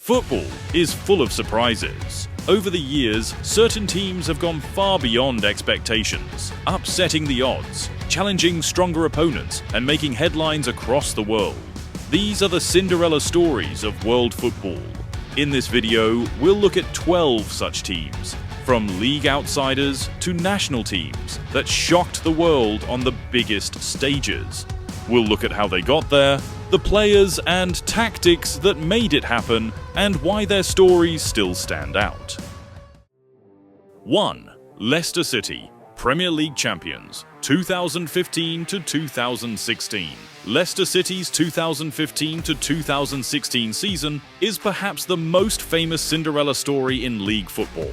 Football is full of surprises. Over the years, certain teams have gone far beyond expectations, upsetting the odds, challenging stronger opponents, and making headlines across the world. These are the Cinderella stories of world football. In this video, we'll look at 12 such teams, from league outsiders to national teams that shocked the world on the biggest stages. We'll look at how they got there, the players and tactics that made it happen, and why their stories still stand out. 1. Leicester City, Premier League champions, 2015 to 2016. Leicester City's 2015 to 2016 season is perhaps the most famous Cinderella story in league football.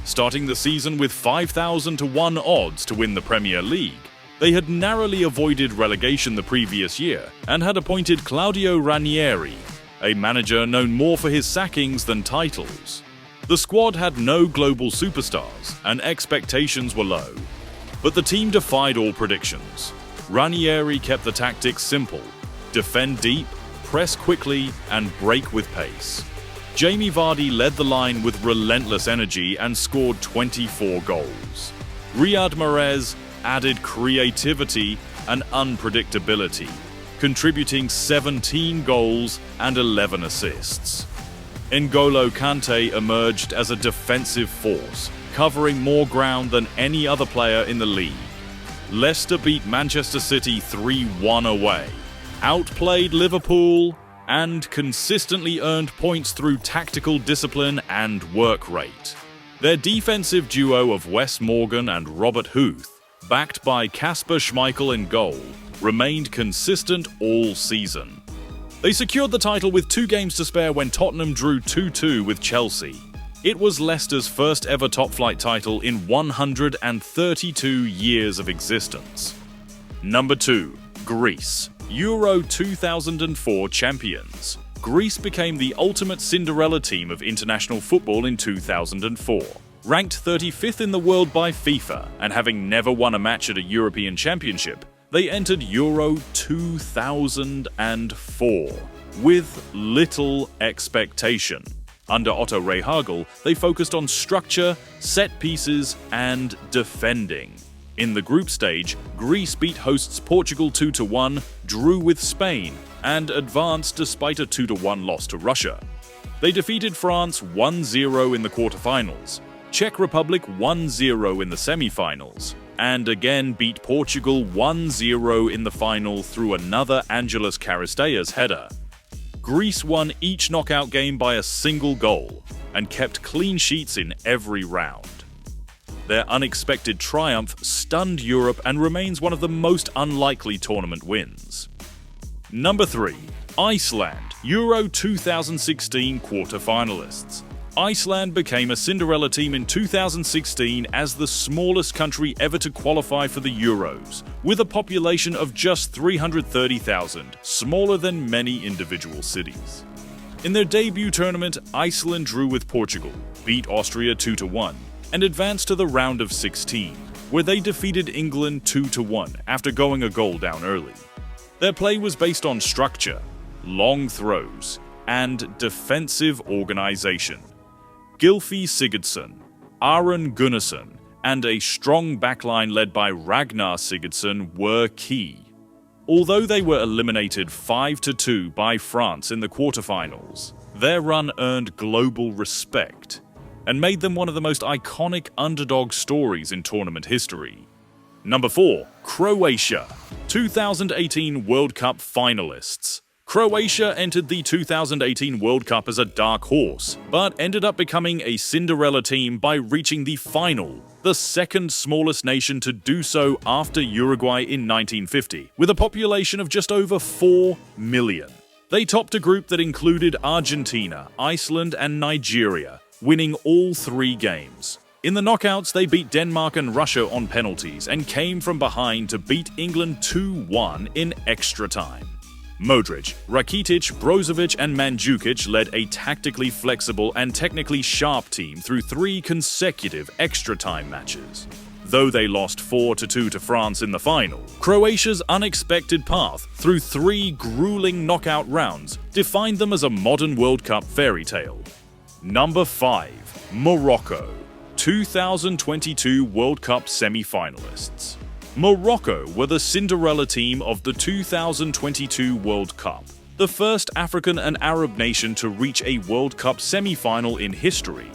Starting the season with 5,000 to 1 odds to win the Premier League, they had narrowly avoided relegation the previous year and had appointed Claudio Ranieri, a manager known more for his sackings than titles. The squad had no global superstars and expectations were low, but the team defied all predictions. Ranieri kept the tactics simple: defend deep, press quickly, and break with pace. Jamie Vardy led the line with relentless energy and scored 24 goals. Riyad Mahrez added creativity and unpredictability, contributing 17 goals and 11 assists. N'Golo Kante emerged as a defensive force, covering more ground than any other player in the league. Leicester beat Manchester City 3-1 away, outplayed Liverpool, and consistently earned points through tactical discipline and work rate. Their defensive duo of Wes Morgan and Robert Huth, backed by Kasper Schmeichel in goal, remained consistent all season. They secured the title with 2 games to spare when Tottenham drew 2-2 with Chelsea. It was Leicester's first ever top-flight title in 132 years of existence. Number 2. Greece, Euro 2004 champions. Greece became the ultimate Cinderella team of international football in 2004. Ranked 35th in the world by FIFA and having never won a match at a European Championship, they entered Euro 2004 with little expectation. Under Otto Rehhagel, they focused on structure, set pieces, and defending. In the group stage, Greece beat hosts Portugal 2-1, drew with Spain, and advanced despite a 2-1 loss to Russia. They defeated France 1-0 in the quarterfinals, Czech Republic 1-0 in the semi-finals, and again beat Portugal 1-0 in the final through another Angelos Charisteas header. Greece won each knockout game by a single goal and kept clean sheets in every round. Their unexpected triumph stunned Europe and remains one of the most unlikely tournament wins. Number 3. Iceland, Euro 2016 quarter-finalists. Iceland became a Cinderella team in 2016 as the smallest country ever to qualify for the Euros, with a population of just 330,000, smaller than many individual cities. In their debut tournament, Iceland drew with Portugal, beat Austria 2-1, and advanced to the round of 16, where they defeated England 2-1 after going a goal down early. Their play was based on structure, long throws, and defensive organization. Gylfi Sigurdsson, Aron Gunnarsson, and a strong backline led by Ragnar Sigurdsson were key. Although they were eliminated 5-2 by France in the quarterfinals, their run earned global respect and made them one of the most iconic underdog stories in tournament history. Number 4. Croatia, 2018 World Cup finalists. Croatia entered the 2018 World Cup as a dark horse, but ended up becoming a Cinderella team by reaching the final, the second smallest nation to do so after Uruguay in 1950, with a population of just over 4 million. They topped a group that included Argentina, Iceland, and Nigeria, winning all 3 games. In the knockouts, they beat Denmark and Russia on penalties and came from behind to beat England 2-1 in extra time. Modric, Rakitic, Brozovic, and Mandzukic led a tactically flexible and technically sharp team through 3 consecutive extra-time matches. Though they lost 4-2 to France in the final, Croatia's unexpected path through 3 grueling knockout rounds defined them as a modern World Cup fairy tale. Number 5. Morocco, 2022 World Cup semi-finalists. Morocco were the Cinderella team of the 2022 World Cup, the first African and Arab nation to reach a World Cup semi-final in history.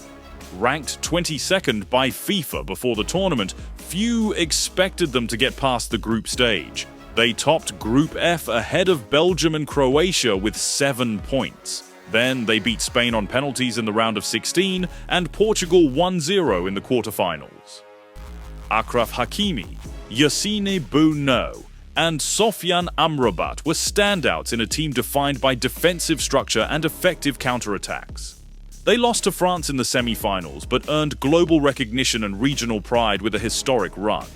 Ranked 22nd by FIFA before the tournament, few expected them to get past the group stage. They topped Group F ahead of Belgium and Croatia with 7 points. Then they beat Spain on penalties in the round of 16 and Portugal 1-0 in the quarterfinals. Achraf Hakimi, Yassine Bounou, and Sofiane Amrabat were standouts in a team defined by defensive structure and effective counterattacks. They lost to France in the semi-finals, but earned global recognition and regional pride with a historic run.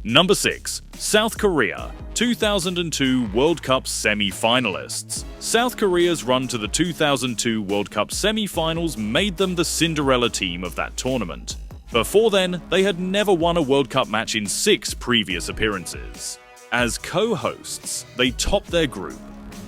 Number 6. South Korea, 2002 World Cup semi-finalists. South Korea's run to the 2002 World Cup semi-finals made them the Cinderella team of that tournament. Before then, they had never won a World Cup match in 6 previous appearances. As co-hosts, they topped their group,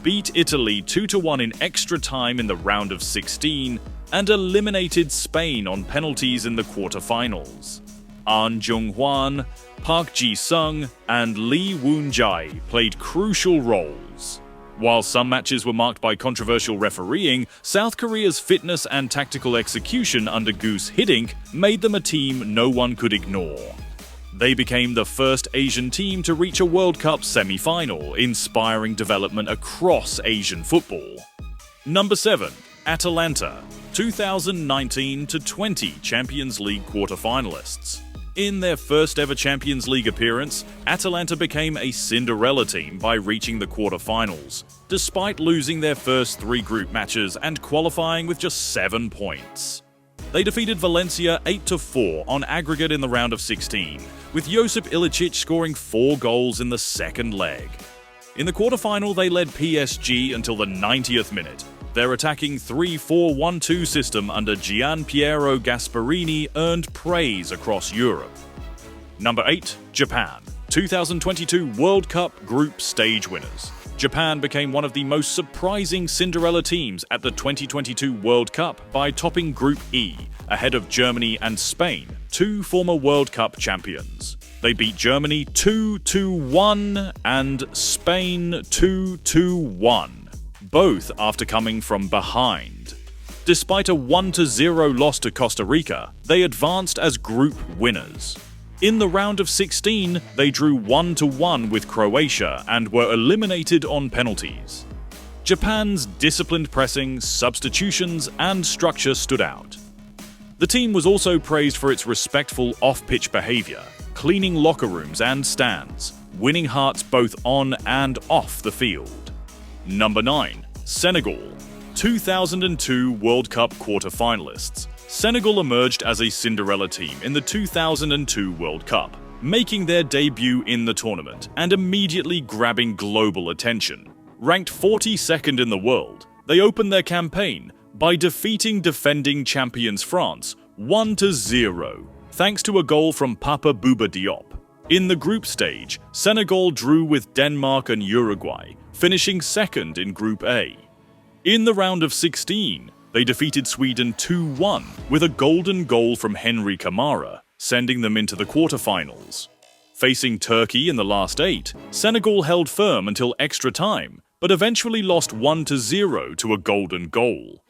beat Italy 2-1 in extra time in the round of 16, and eliminated Spain on penalties in the quarterfinals. An Jung-hwan, Park Ji-sung, and Lee Woon-jae played crucial roles. While some matches were marked by controversial refereeing, South Korea's fitness and tactical execution under Goose Hiddink made them a team no one could ignore. They became the first Asian team to reach a World Cup semi-final, inspiring development across Asian football. Number 7. Atalanta, 2019-20 Champions League quarterfinalists. In their first ever Champions League appearance, Atalanta became a Cinderella team by reaching the quarterfinals, despite losing their first 3 group matches and qualifying with just 7 points. They defeated Valencia 8-4 on aggregate in the round of 16, with Josip Ilicic scoring 4 goals in the second leg. In the quarterfinal, they led PSG until the 90th minute. Their attacking 3-4-1-2 system under Gianpiero Gasperini earned praise across Europe. Number 8. Japan, 2022 World Cup Group Stage winners. Japan became one of the most surprising Cinderella teams at the 2022 World Cup by topping Group E, ahead of Germany and Spain, 2 former World Cup champions. They beat Germany 2-1 and Spain 2-1. Both after coming from behind. Despite a 1-0 loss to Costa Rica, they advanced as group winners. In the round of 16, they drew 1-1 with Croatia and were eliminated on penalties. Japan's disciplined pressing, substitutions, and structure stood out. The team was also praised for its respectful off-pitch behavior, cleaning locker rooms and stands, winning hearts both on and off the field. Number 9. Senegal, 2002 World Cup quarter-finalists. Senegal emerged as a Cinderella team in the 2002 World Cup, making their debut in the tournament and immediately grabbing global attention. Ranked 42nd in the world, they opened their campaign by defeating defending champions France 1-0, thanks to a goal from Papa Bouba Diop. In the group stage, Senegal drew with Denmark and Uruguay, finishing second in Group A. In the round of 16, they defeated Sweden 2-1 with a golden goal from Henry Camara, sending them into the quarterfinals. Facing Turkey in the last 8, Senegal held firm until extra time, but eventually lost 1-0 to a golden goal.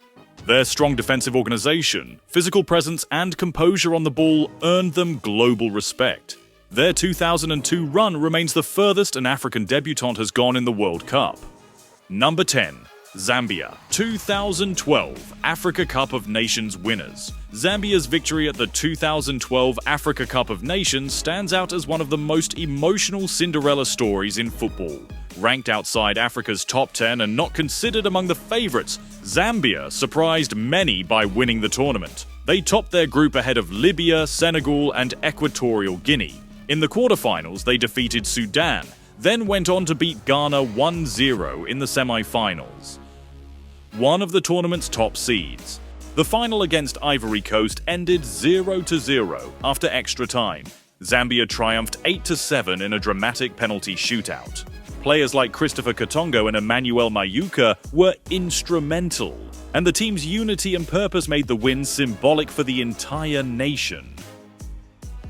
Their strong defensive organization, physical presence, and composure on the ball earned them global respect. Their 2002 run remains the furthest an African debutant has gone in the World Cup. Number 10. Zambia, 2012 Africa Cup of Nations winners. Zambia's victory at the 2012 Africa Cup of Nations stands out as one of the most emotional Cinderella stories in football. Ranked outside Africa's top 10 and not considered among the favourites, Zambia surprised many by winning the tournament. They topped their group ahead of Libya, Senegal, and Equatorial Guinea. In the quarterfinals, they defeated Sudan, then went on to beat Ghana 1-0 in the semi-finals. One of the tournament's top seeds. The final against Ivory Coast ended 0-0 after extra time, Zambia triumphed 8-7 in a dramatic penalty shootout. Players like Christopher Katongo and Emmanuel Mayuka were instrumental, and the team's unity and purpose made the win symbolic for the entire nation.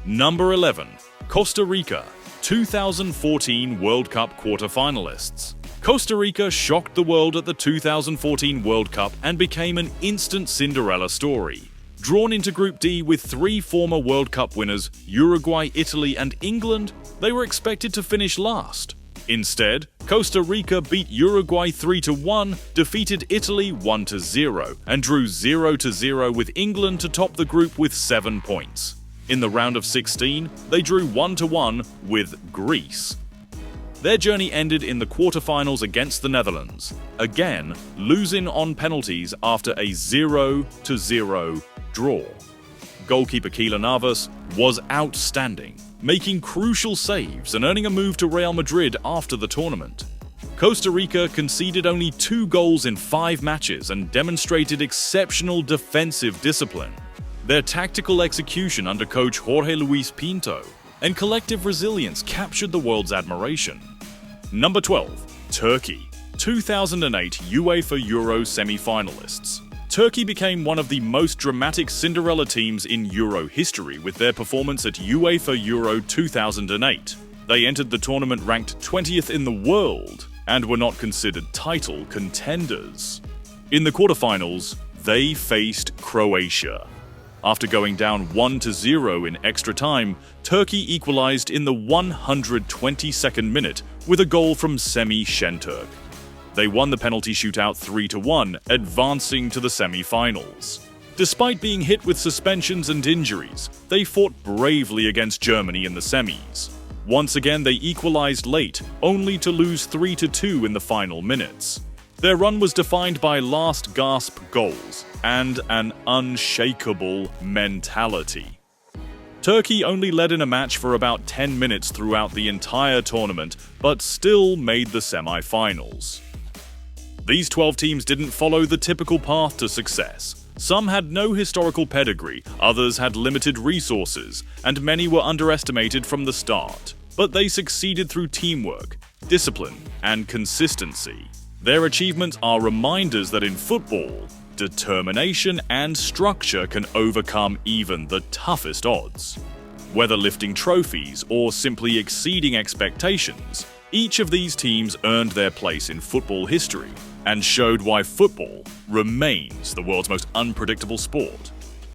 Number 11. Costa Rica, 2014 World Cup quarter-finalists. Costa Rica shocked the world at the 2014 World Cup and became an instant Cinderella story. Drawn into Group D with 3 former World Cup winners, Uruguay, Italy, and England, they were expected to finish last. Instead, Costa Rica beat Uruguay 3-1, defeated Italy 1-0, and drew 0-0 with England to top the group with 7 points. In the round of 16, they drew 1-1 with Greece. Their journey ended in the quarterfinals against the Netherlands, again losing on penalties after a 0-0 draw. Goalkeeper Keylor Navas was outstanding, making crucial saves and earning a move to Real Madrid after the tournament. Costa Rica conceded only 2 goals in 5 matches and demonstrated exceptional defensive discipline. Their tactical execution under coach Jorge Luis Pinto and collective resilience captured the world's admiration. Number 12. Turkey, 2008 UEFA Euro semi-finalists. Turkey became one of the most dramatic Cinderella teams in Euro history with their performance at UEFA Euro 2008. They entered the tournament ranked 20th in the world and were not considered title contenders. In the quarterfinals, they faced Croatia. After going down 1-0 in extra time, Turkey equalized in the 122nd minute with a goal from Semih Şentürk. They won the penalty shootout 3-1, advancing to the semi-finals. Despite being hit with suspensions and injuries, they fought bravely against Germany in the semis. Once again, they equalized late, only to lose 3-2 in the final minutes. Their run was defined by last-gasp goals and an unshakable mentality. Turkey only led in a match for about 10 minutes throughout the entire tournament, but still made the semi-finals. These 12 teams didn't follow the typical path to success. Some had no historical pedigree, others had limited resources, and many were underestimated from the start. But they succeeded through teamwork, discipline, and consistency. Their achievements are reminders that in football, determination and structure can overcome even the toughest odds. Whether lifting trophies or simply exceeding expectations, each of these teams earned their place in football history and showed why football remains the world's most unpredictable sport.